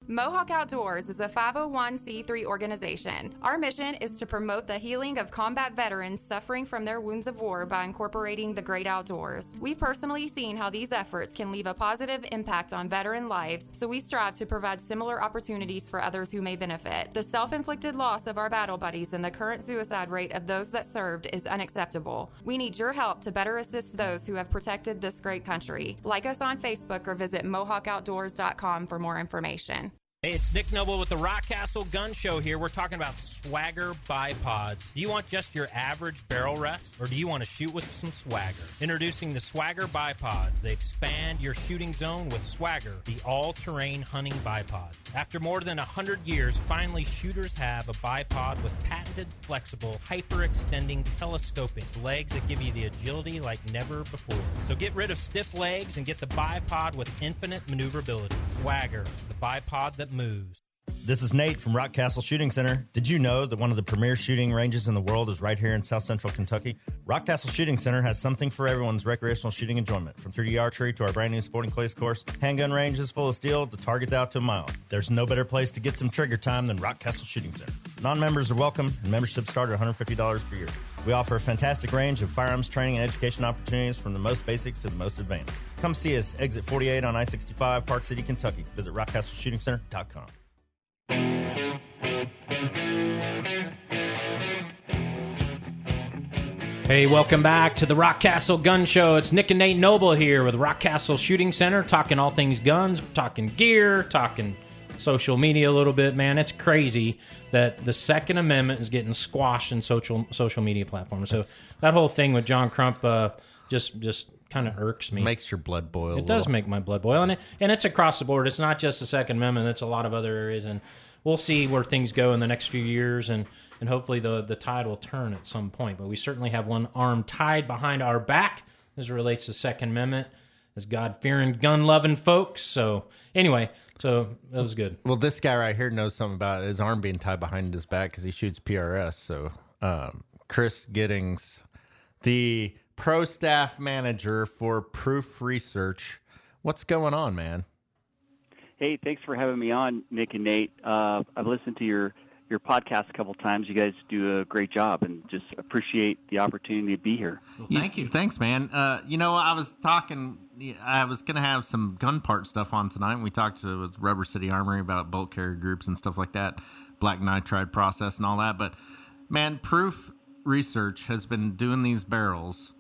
Mohawk Outdoors is a 501c3 organization. Our mission is to promote the healing of combat veterans suffering from their wounds of war by incorporating the great outdoors. We've personally seen how these efforts can leave a positive impact on veteran lives, so we strive to provide similar opportunities for others who may benefit. The self-inflicted loss of our battle buddies and the current suicide rate of those that served is unacceptable. We need your help to better assist those who have protected this great country. Like us on Facebook or visit MohawkOutdoors.com for more information. Hey, it's Nick Noble with the Rockcastle Gun Show here. We're talking about Swagger bipods. Do you want just your average barrel rest, or do you want to shoot with some swagger? Introducing the Swagger bipods. They expand your shooting zone with Swagger, the all-terrain hunting bipod. After more than 100 years, finally shooters have a bipod with patented, flexible, hyper-extending telescoping legs that give you the agility like never before. So get rid of stiff legs and get the bipod with infinite maneuverability. Swagger, the bipod that moves. This is Nate from Rockcastle Shooting Center. Did you know that one of the premier shooting ranges in the world is right here in South Central Kentucky? Rockcastle Shooting Center has something for everyone's recreational shooting enjoyment. From 3D archery to our brand new sporting clays course, handgun ranges full of steel to targets out to a mile. There's no better place to get some trigger time than Rockcastle Shooting Center. Non-members are welcome, and memberships start at $150 per year. We offer a fantastic range of firearms training and education opportunities from the most basic to the most advanced. Come see us, exit 48 on I-65, Park City, Kentucky. Visit rockcastleshootingcenter.com. Hey, welcome back to the Rockcastle Gun Show. It's Nick and Nate Noble here with Rockcastle Shooting Center, talking all things guns, talking gear, talking social media a little bit. Man, it's crazy that the Second Amendment is getting squashed in social media platforms. So that whole thing with John Crump just kind of irks me. Makes your blood boil. It does make my blood boil, and it's across the board. It's not just the Second Amendment; it's a lot of other areas, and we'll see where things go in the next few years, and hopefully the tide will turn at some point. But we certainly have one arm tied behind our back as it relates to the Second Amendment, as God-fearing, gun-loving folks. So anyway, so that was good. Well, this guy right here knows something about his arm being tied behind his back because he shoots PRS. So Chris Giddings, the pro staff manager for Proof Research. What's going on, man? Hey, thanks for having me on, Nick and Nate. I've listened to your podcast a couple times. You guys do a great job, and just appreciate the opportunity to be here. Well, thank you. Thanks, man. I was going to have some gun part stuff on tonight. We talked with Rubber City Armory about bolt carrier groups and stuff like that, black nitride process and all that. But, man, Proof Research has been doing these barrels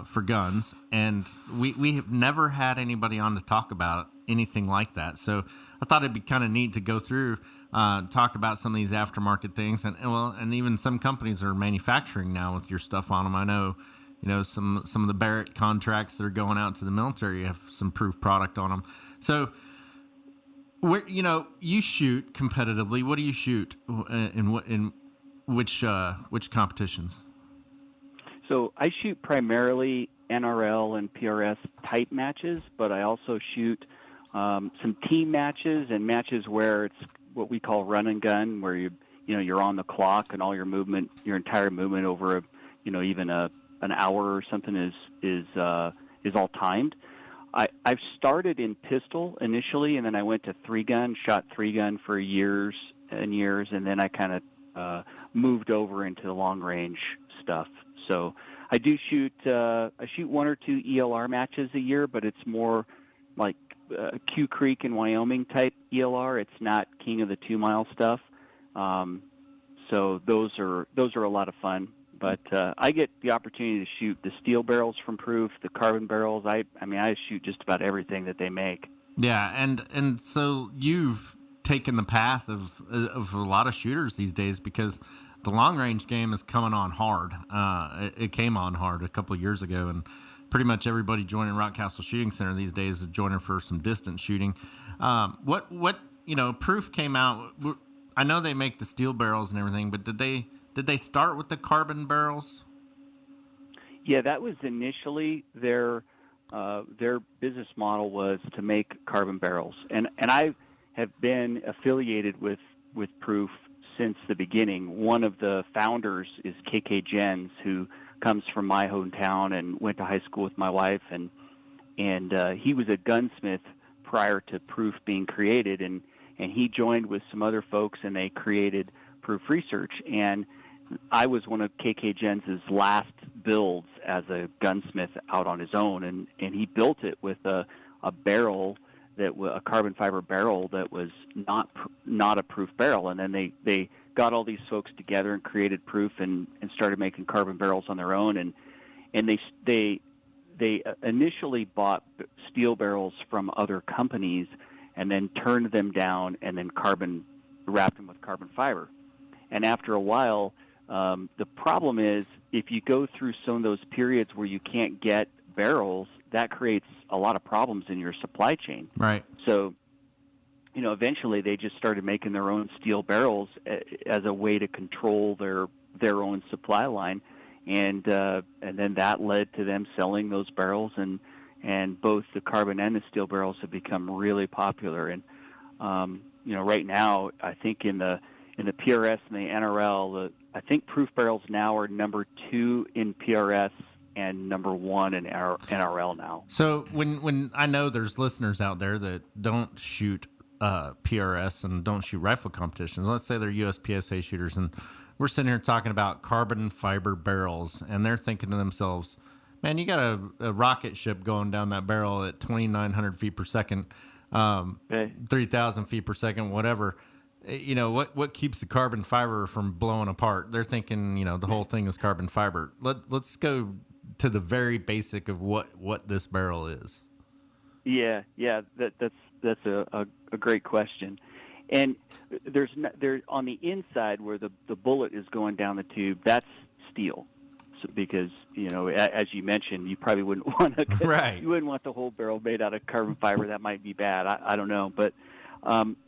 for guns, and we have never had anybody on to talk about anything like that. So I thought it'd be kind of neat to go through, talk about some of these aftermarket things, and even some companies are manufacturing now with your stuff on them. I know, some of the Barrett contracts that are going out to the military have some Proof product on them. So, you shoot competitively. What do you shoot in which competitions? So I shoot primarily NRL and PRS type matches, but I also shoot some team matches and matches where it's what we call run and gun, where you're on the clock and all your movement, your entire movement over even an hour or something is all timed. I've started in pistol initially, and then I went to 3-gun, shot 3-gun for years and years, and then I kind of moved over into the long range stuff. So I do shoot. I shoot 1 or 2 ELR matches a year, but it's more like Q Creek in Wyoming type ELR. It's not King of the 2 Mile stuff. So those are a lot of fun. But I get the opportunity to shoot the steel barrels from Proof, the carbon barrels. I mean, I shoot just about everything that they make. Yeah, and so you've taken the path of a lot of shooters these days, because the long range game is coming on hard. It came on hard a couple of years ago, and pretty much everybody joining Rockcastle Shooting Center these days is joining for some distance shooting. What Proof came out. I know they make the steel barrels and everything, but did they start with the carbon barrels? Yeah, that was initially their business model, was to make carbon barrels, and I have been affiliated with Proof since the beginning. One of the founders is KK Jens, who comes from my hometown and went to high school with my wife, and he was a gunsmith prior to Proof being created, and he joined with some other folks, and they created Proof Research. And I was one of KK Jens's last builds as a gunsmith out on his own, and he built it with a barrel a carbon fiber barrel that was not a Proof barrel. And then they got all these folks together and created Proof and started making carbon barrels on their own. And they initially bought steel barrels from other companies and then turned them down and then wrapped them with carbon fiber. And after a while, the problem is, if you go through some of those periods where you can't get barrels, that creates a lot of problems in your supply chain. Right. So, eventually they just started making their own steel barrels as a way to control their own supply line, and then that led to them selling those barrels, and both the carbon and the steel barrels have become really popular. And right now, I think in the PRS and the NRL, I think Proof barrels now are number 2 in PRS and number 1 in NRL now. So when I know there's listeners out there that don't shoot PRS and don't shoot rifle competitions, let's say they're USPSA shooters, and we're sitting here talking about carbon fiber barrels, and they're thinking to themselves, man, you got a rocket ship going down that barrel at 2,900 feet per second, 3,000 feet per second, whatever. What keeps the carbon fiber from blowing apart? They're thinking, the whole thing is carbon fiber. Let's go to the very basic of what this barrel is. Yeah, that's a great question. And there's on the inside where the bullet is going down the tube, that's steel. So, because as you mentioned, you probably wouldn't want to. Right. You wouldn't want the whole barrel made out of carbon fiber. That might be bad. I don't know, but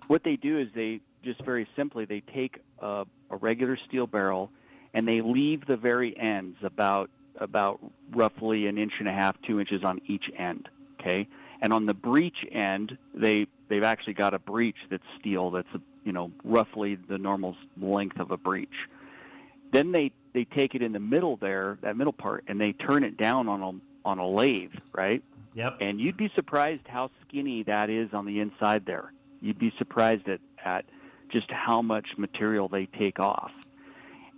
what they do is they just very simply they take a regular steel barrel and they leave the very ends about roughly 1.5 to 2 inches on each end. Okay, and on the breech end, they've actually got a breech that's steel that's roughly the normal length of a breech. Then they take it in the middle there, that middle part, and they turn it down on a lathe, right? Yep. And you'd be surprised how skinny that is on the inside there. You'd be surprised at just how much material they take off.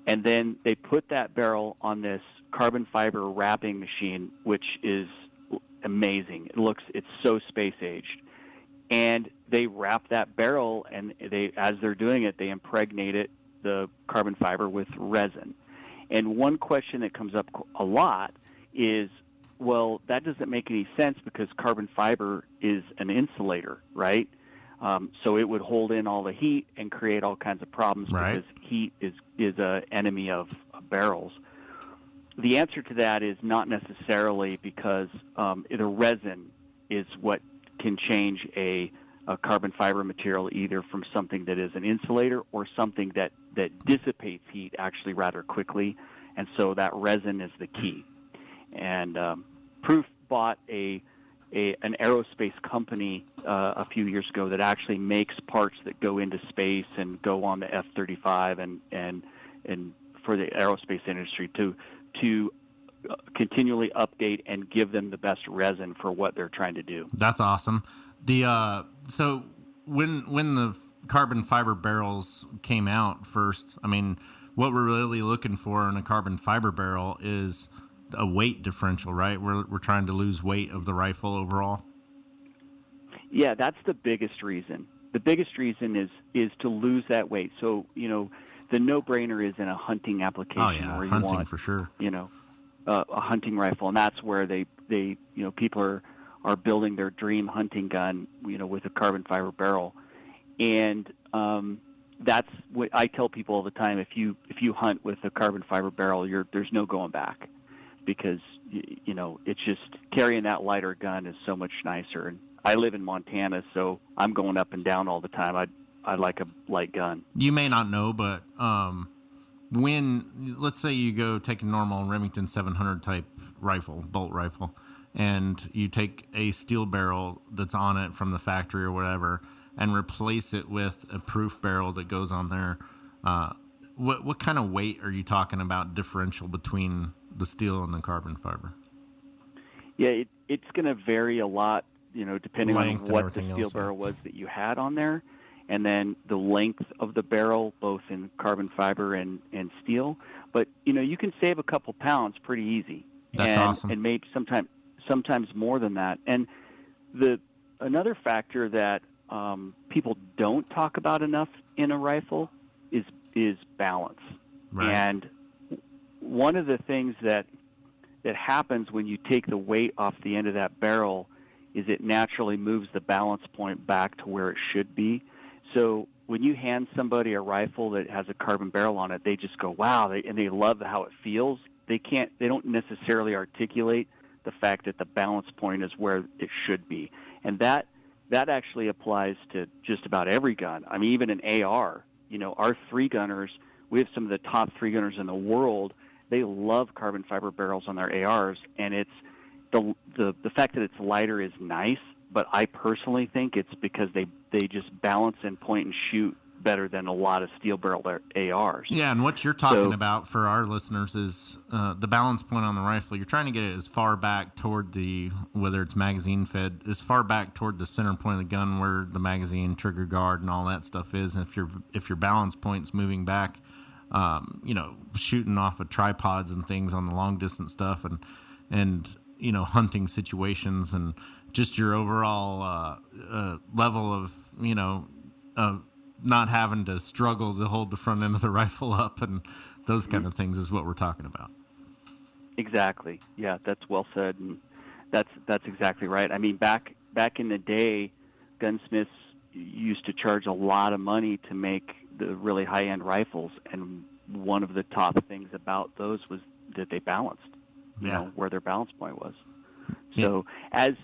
And then they put that barrel on this carbon fiber wrapping machine, which is amazing. It's so space-aged. And they wrap that barrel, and as they're doing it, they impregnate the carbon fiber with resin. And one question that comes up a lot is, well, that doesn't make any sense because carbon fiber is an insulator, right? So it would hold in all the heat and create all kinds of problems, right? Because heat is an enemy of barrels. The answer to that is not necessarily, because the resin is what can change a carbon fiber material either from something that is an insulator or something that dissipates heat actually rather quickly, and so that resin is the key. And Proof bought an aerospace company a few years ago that actually makes parts that go into space and go on the F-35 and for the aerospace industry to continually update and give them the best resin for what they're trying to do. That's awesome. So when the carbon fiber barrels came out first, I mean, what we're really looking for in a carbon fiber barrel is a weight differential, right? We're trying to lose weight of the rifle overall. Yeah, that's the biggest reason. The biggest reason is to lose that weight. So, the no-brainer is in a hunting application where you hunting want, for sure. A hunting rifle, and that's where they people are building their dream hunting gun, with a carbon fiber barrel. And that's what I tell people all the time. If you hunt with a carbon fiber barrel, there's no going back, because it's just carrying that lighter gun is so much nicer. And I live in Montana, so I'm going up and down all the time. I like a light gun. You may not know, but when, let's say you go take a normal Remington 700 type rifle, bolt rifle, and you take a steel barrel that's on it from the factory or whatever, and replace it with a proof barrel that goes on there, what kind of weight are you talking about differential between the steel and the carbon fiber? Yeah, it's going to vary a lot, depending on what the steel else, barrel was that you had on there, and then the length of the barrel, both in carbon fiber and steel. But, you can save a couple pounds pretty easy. That's awesome. And maybe sometimes more than that. And another factor that people don't talk about enough in a rifle is balance. Right. And one of the things that happens when you take the weight off the end of that barrel is it naturally moves the balance point back to where it should be. So when you hand somebody a rifle that has a carbon barrel on it, they just go, wow, and they love how it feels. They don't necessarily articulate the fact that the balance point is where it should be. And that actually applies to just about every gun. I mean, even an AR, our 3-gunners, we have some of the top 3-gunners in the world. They love carbon fiber barrels on their ARs, and it's the fact that it's lighter is nice, but I personally think it's because they just balance and point and shoot better than a lot of steel barrel ARs. Yeah, and what you're talking about for our listeners is the balance point on the rifle. You're trying to get it as far back toward whether it's magazine fed, as far back toward the center point of the gun where the magazine, trigger guard, and all that stuff is. And if your balance point's moving back, shooting off of tripods and things on the long distance stuff, and hunting situations, and just your overall level of not having to struggle to hold the front end of the rifle up and those kind of things is what we're talking about. Exactly. Yeah, that's well said, and that's exactly right. I mean, back in the day, gunsmiths used to charge a lot of money to make the really high-end rifles, and one of the top things about those was that they balanced, where their balance point was. So as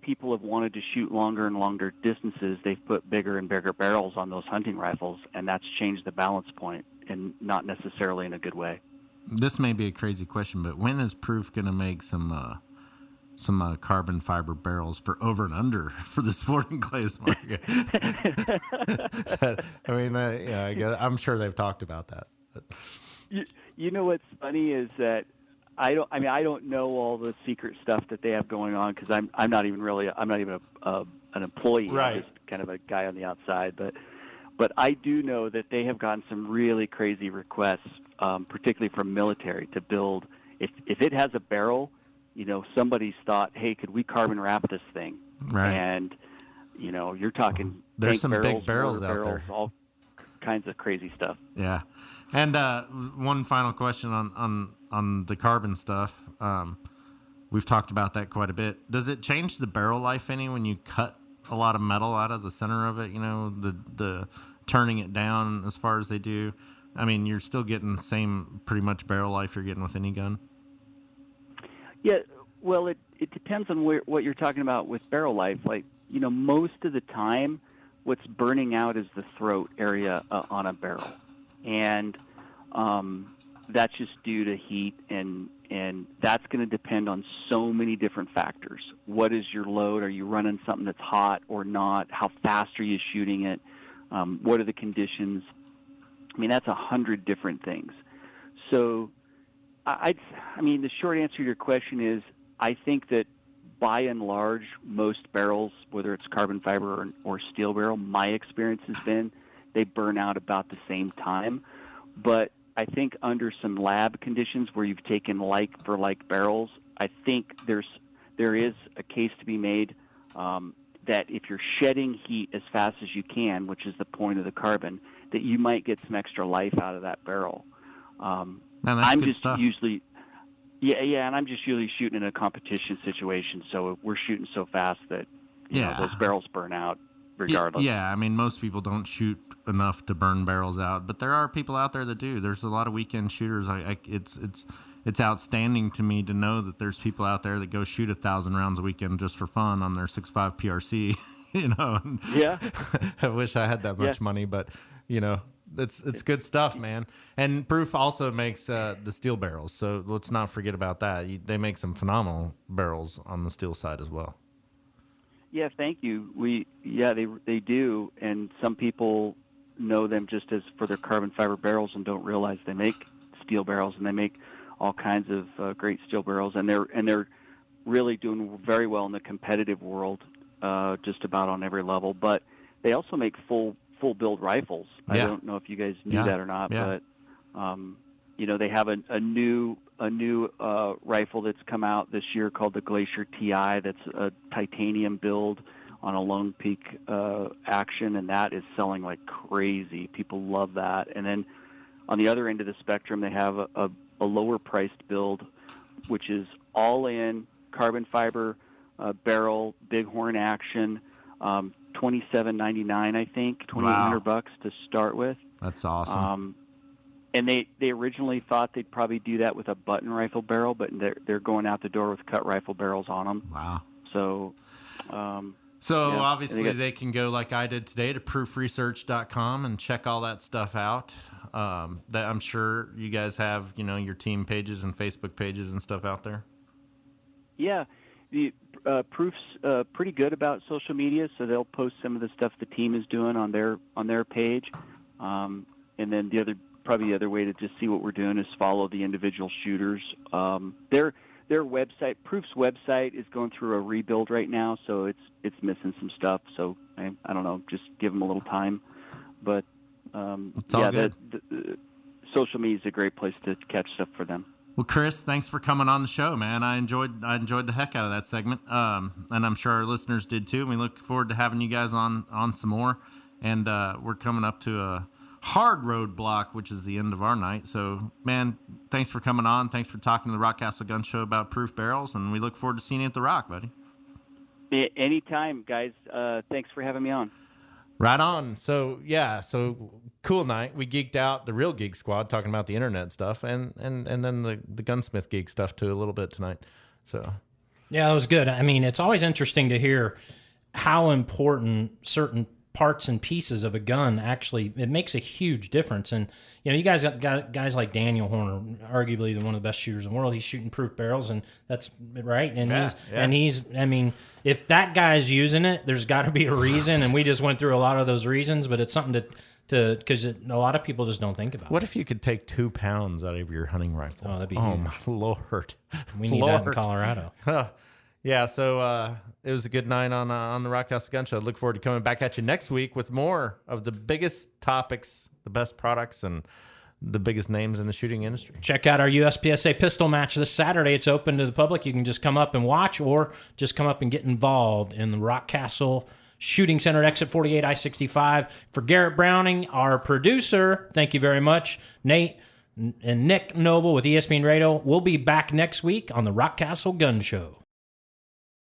people have wanted to shoot longer and longer distances, they've put bigger and bigger barrels on those hunting rifles, and that's changed the balance point, and not necessarily in a good way. This may be a crazy question, but when is Proof going to make some carbon fiber barrels for over and under for the sporting clays market? I guess, I'm sure they've talked about that. But. You know what's funny is that I don't know all the secret stuff that they have going on, because I'm not even an employee. Right. I'm just kind of a guy on the outside, but I do know that they have gotten some really crazy requests, particularly from military, to build. If it has a barrel, somebody's thought, hey, could we carbon wrap this thing? Right. And you're talking. There's some barrels, big barrels out barrels, there. All kinds of crazy stuff. Yeah. And one final question on the carbon stuff. We've talked about that quite a bit. Does it change the barrel life any when you cut a lot of metal out of the center of it? The turning it down as far as they do. I mean, you're still getting the same pretty much barrel life you're getting with any gun. Yeah, well, it depends on what you're talking about with barrel life. Like, most of the time, what's burning out is the throat area on a barrel. And that's just due to heat, and that's going to depend on so many different factors. What is your load? Are you running something that's hot or not? How fast are you shooting it? What are the conditions? I mean, that's 100 different things. So, I mean, the short answer to your question is, I think that by and large, most barrels, whether it's carbon fiber or steel barrel, my experience has been they burn out about the same time. But I think under some lab conditions where you've taken like for like barrels, I think there is a case to be made that if you're shedding heat as fast as you can, which is the point of the carbon, that you might get some extra life out of that barrel. Man, that's I'm good just stuff. usually, and I'm just usually shooting in a competition situation, so we're shooting so fast that you know, those barrels burn out regardless. Yeah, I mean, most people don't shoot enough to burn barrels out, but there are people out there that do. There's a lot of weekend shooters. It's outstanding to me to know that there's people out there that go shoot 1,000 rounds a weekend just for fun on their 6.5 PRC. You know, yeah. I wish I had that much money, but you know, it's good stuff, man. And Proof also makes the steel barrels, so let's not forget about that. They make some phenomenal barrels on the steel side as well. Yeah, thank you. They do, and some people know them just as for their carbon fiber barrels and don't realize they make steel barrels, and they make all kinds of great steel barrels, and they're really doing very well in the competitive world, just about on every level. But they also make full build rifles. Yeah. I don't know if you guys knew that or not, but you know, they have a new rifle that's come out this year called the Glacier TI. That's a titanium build on a Lone Peak action, and that is selling like crazy. People love that. And then on the other end of the spectrum, they have a lower priced build, which is all in carbon fiber barrel, bighorn action, $27.99, I think, $2,800 to start with. That's awesome. And they originally thought they'd probably do that with a button rifle barrel, but they're going out the door with cut rifle barrels on them. Wow. So, obviously they can go like I did today to proofresearch.com and check all that stuff out. That I'm sure you guys have, you know, your team pages and Facebook pages and stuff out there. Yeah, the Proof's pretty good about social media, so they'll post some of the stuff the team is doing on their page, and then the other way to just see what we're doing is follow the individual shooters. Their website, Proof's website, is going through a rebuild right now, so it's missing some stuff. So I don't know, just give them a little time. But the social media is a great place to catch stuff for them. Well, Chris, thanks for coming on the show, man. I enjoyed the heck out of that segment, and I'm sure our listeners did too. We look forward to having you guys on some more, and we're coming up to a hard road block, which is the end of our night. So, man, thanks for coming on. Thanks for talking to the Rockcastle Gun Show about Proof barrels, and we look forward to seeing you at the Rock, buddy. Anytime, guys. Thanks for having me on. Right on. So cool night. We geeked out, the real Geek Squad, talking about the internet stuff, and then the gunsmith geek stuff too a little bit tonight. So yeah, that was good. I mean, it's always interesting to hear how important certain parts and pieces of a gun actually, it makes a huge difference. And you know, you guys got guys like Daniel Horner, arguably one of the best shooters in the world. He's shooting Proof barrels, and that's right. And he's I mean, if that guy's using it, there's got to be a reason. And we just went through a lot of those reasons, but it's something to because a lot of people just don't think about. What if you could take 2 pounds out of your hunting rifle? Oh, that'd be huge. Oh my Lord, we need that in Colorado. Yeah, so it was a good night on the Rockcastle Gun Show. I look forward to coming back at you next week with more of the biggest topics, the best products, and the biggest names in the shooting industry. Check out our USPSA pistol match this Saturday. It's open to the public. You can just come up and watch, or just come up and get involved in the Rockcastle Shooting Center at Exit 48 I-65. For Garrett Browning, our producer, thank you very much, Nate and Nick Noble with ESPN Radio. We'll be back next week on the Rockcastle Gun Show.